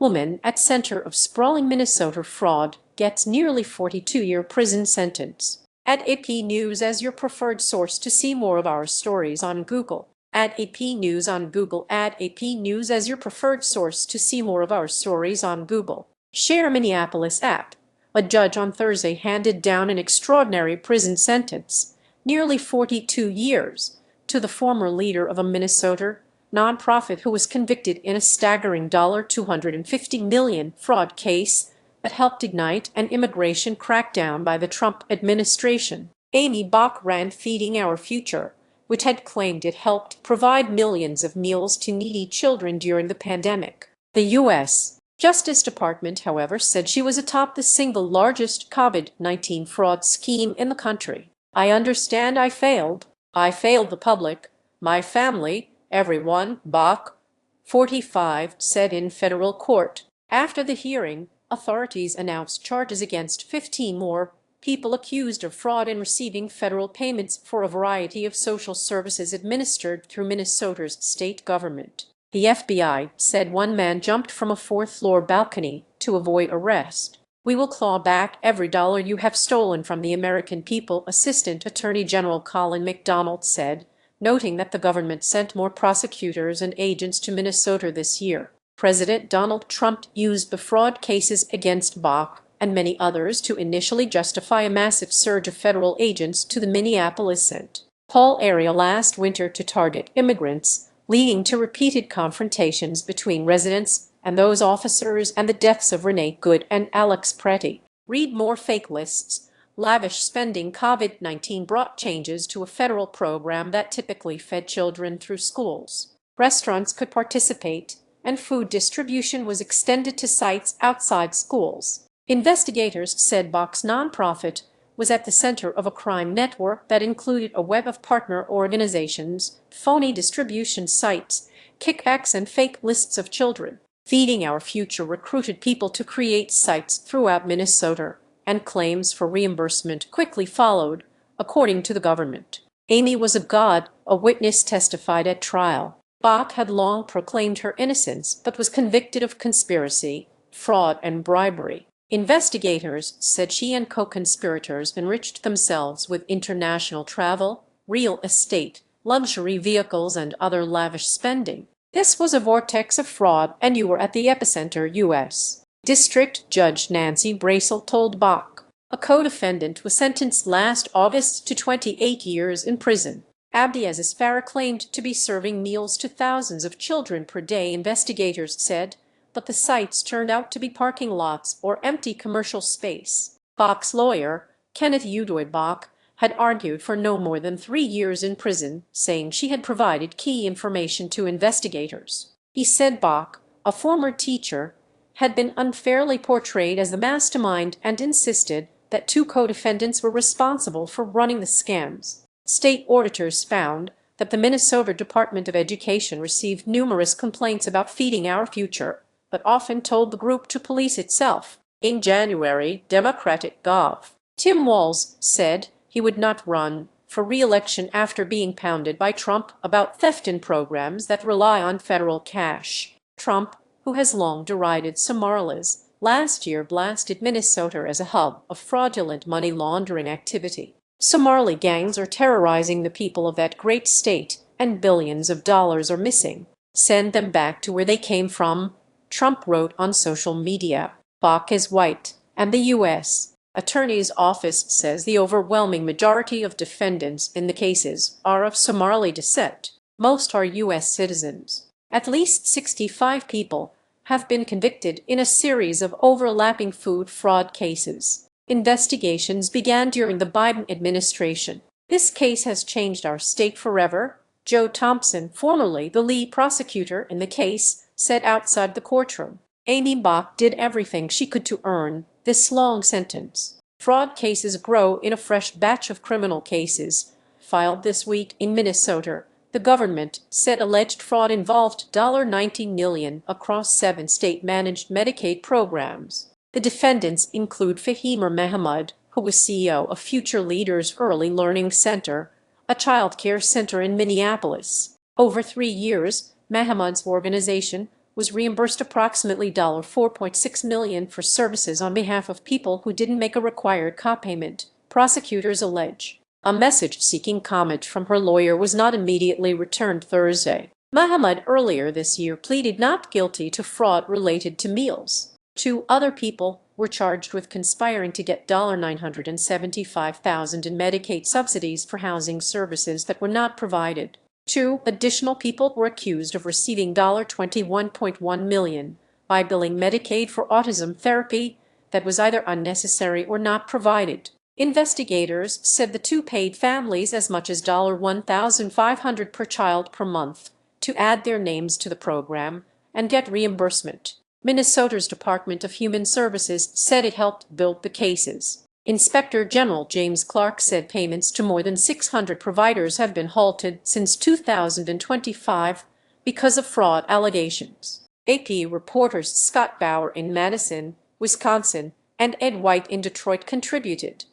Woman at center of sprawling Minnesota fraud gets nearly 42-year prison sentence. Add AP News as your preferred source to see more of our stories on Google. Add AP News on Google. Add AP News as your preferred source to see more of our stories on Google. Share Minneapolis app. A judge on Thursday handed down an extraordinary prison sentence, nearly 42 years, to the former leader of a Minnesota nonprofit who was convicted in a staggering $250 million fraud case that helped ignite an immigration crackdown by the Trump administration. Aimee Bock ran Feeding Our Future, which had claimed it helped provide millions of meals to needy children during the pandemic. The U.S. Justice Department, however, said she was atop the single largest COVID-19 fraud scheme in the country. "I understand I failed. I failed the public, my family, everyone," Bock, 45, said in federal court. After the hearing, authorities announced charges against 15 more people accused of fraud in receiving federal payments for a variety of social services administered through Minnesota's state government. The FBI said one man jumped from a fourth-floor balcony to avoid arrest. "We will claw back every dollar you have stolen from the American people," Assistant Attorney General Colin McDonald said, noting that the government sent more prosecutors and agents to Minnesota this year. President Donald Trump used the fraud cases against Bock and many others to initially justify a massive surge of federal agents to the Minneapolis-St. Paul area last winter to target immigrants, leading to repeated confrontations between residents and those officers and the deaths of Renee Good and Alex Pretty. Read more. Fake lists. Lavish spending. COVID-19 brought changes to a federal program that typically fed children through schools. Restaurants could participate, and food distribution was extended to sites outside schools. Investigators said Bock's nonprofit was at the center of a crime network that included a web of partner organizations, phony distribution sites, kickbacks, and fake lists of children. Feeding Our Future recruited people to create sites throughout Minnesota, and claims for reimbursement quickly followed, according to the government. Aimee was a god, a witness testified at trial. Bock had long proclaimed her innocence but was convicted of conspiracy, fraud, and bribery. Investigators said she and co-conspirators enriched themselves with international travel, real estate, luxury vehicles, and other lavish spending. "This was a vortex of fraud, and you were at the epicenter," U.S. District Judge Nancy Bracel told Bock. A co-defendant was sentenced last August to 28 years in prison. Abdiaziz Farah claimed to be serving meals to thousands of children per day, investigators said, but the sites turned out to be parking lots or empty commercial space. Bock's lawyer, Kenneth Udoy Bock, had argued for no more than 3 years in prison, saying she had provided key information to investigators. He said Bock, a former teacher, had been unfairly portrayed as the mastermind and insisted that 2 co-defendants were responsible for running the scams. State auditors found that the Minnesota Department of Education received numerous complaints about Feeding Our Future, but often told the group to police itself. In January, Democratic Gov. Tim Walz said he would not run for re-election after being pounded by Trump about theft in programs that rely on federal cash. Trump, who has long derided Somalis, last year blasted Minnesota as a hub of fraudulent money laundering activity. "Somali gangs are terrorizing the people of that great state, and billions of dollars are missing. Send them back to where they came from," Trump wrote on social media. Bock is white, and the U.S. Attorney's Office says the overwhelming majority of defendants in the cases are of Somali descent. Most are U.S. citizens. At least 65 people have been convicted in a series of overlapping food fraud cases. Investigations began during the Biden administration. "This case has changed our state forever," Joe Thompson, formerly the lead prosecutor in the case, said outside the courtroom. Aimee Bock did everything she could to earn this long sentence. Fraud cases grow in a fresh batch of criminal cases filed this week in Minnesota. The government said alleged fraud involved $19 million across 7 state-managed Medicaid programs. The defendants include Fahima Mahamud, who was CEO of Future Leaders Early Learning Center, a child care center in Minneapolis. Over 3 years, Mahamud's organization was reimbursed approximately $4.6 million for services on behalf of people who didn't make a required copayment, prosecutors allege. A message seeking comment from her lawyer was not immediately returned Thursday. Muhammad earlier this year pleaded not guilty to fraud related to meals. 2 other people were charged with conspiring to get $975,000 in Medicaid subsidies for housing services that were not provided. 2 additional people were accused of receiving $21.1 million by billing Medicaid for autism therapy that was either unnecessary or not provided. Investigators said the 2 paid families as much as $1,500 per child per month to add their names to the program and get reimbursement. Minnesota's Department of Human Services said it helped build the cases. Inspector General James Clark said payments to more than 600 providers have been halted since 2025 because of fraud allegations. AP reporters Scott Bauer in Madison, Wisconsin, and Ed White in Detroit contributed.